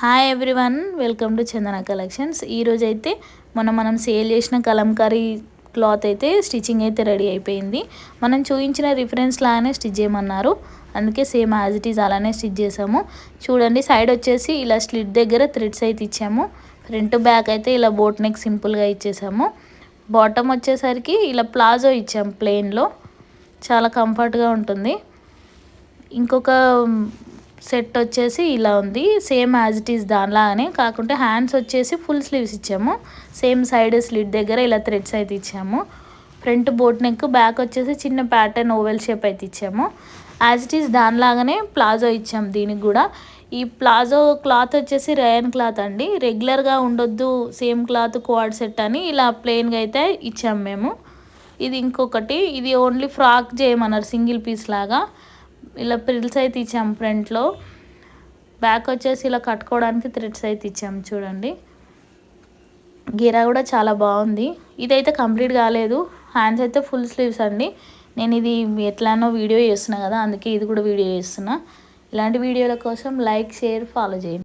Hi everyone, welcome to Chandana collections. ఈరోజు అయితే మనం సేల్ చేసిన కలంకారీ క్లాత్ అయితే స్టిచ్చింగ్ అయితే రెడీ అయిపోయింది. మనం చూపించిన రిఫరెన్స్ లాగానే స్టిచ్ చేయమన్నారు, అందుకే సేమ్ యాజ్ ఇట్ ఈజ్ అలానే స్టిచ్ చేసాము. చూడండి, సైడ్ వచ్చేసి ఇలా స్లిట్ దగ్గర థ్రెడ్స్ అయితే ఇచ్చాము. ఫ్రంట్ బ్యాక్ అయితే ఇలా బోట్ నెక్ సింపుల్గా ఇచ్చేసాము. బాటమ్ వచ్చేసరికి ఇలా ప్లాజో ఇచ్చాము ప్లెయిన్లో, చాలా కంఫర్ట్గా ఉంటుంది. ఇంకొక సెట్ వచ్చేసి ఇలా ఉంది, సేమ్ యాజ్ ఇట్ ఈస్ దానిలాగానే, కాకుంటే హ్యాండ్స్ వచ్చేసి ఫుల్ స్లీవ్స్ ఇచ్చాము. సేమ్ సైడ్ స్లిట్ దగ్గర ఇలా థ్రెడ్స్ అయితే ఇచ్చాము. ఫ్రంట్ బోట్ నెక్, బ్యాక్ వచ్చేసి చిన్న ప్యాటర్న్ ఓవెల్ షేప్ అయితే ఇచ్చాము. యాజ్ ఇట్ ఈస్ దానిలాగానే ప్లాజో ఇచ్చాము. దీనికి కూడా ఈ ప్లాజో క్లాత్ వచ్చేసి రయాన్ క్లాత్ అండి, రెగ్యులర్గా ఉండొద్దు సేమ్ క్లాత్ క్వాడ్ సెట్ అని ఇలా ప్లెయిన్గా అయితే ఇచ్చాము మేము. ఇది ఇంకొకటి, ఇది ఓన్లీ ఫ్రాక్ చేయమన్నారు సింగిల్ పీస్ లాగా. ఇలా ప్రిల్స్ అయితే ఇచ్చాము ఫ్రంట్లో. బ్యాక్ వచ్చేసి ఇలా కట్టుకోవడానికి థ్రెడ్స్ అయితే ఇచ్చాము. చూడండి, గీరా కూడా చాలా బాగుంది. ఇదైతే కంప్లీట్ కాలేదు, హ్యాండ్స్ అయితే ఫుల్ స్లీవ్స్ అండి. నేను ఇది ఎట్లానో వీడియో చేస్తున్నా కదా, అందుకే ఇది కూడా వీడియో చేస్తున్నా. ఇలాంటి వీడియోల కోసం లైక్, షేర్, ఫాలో చేయండి.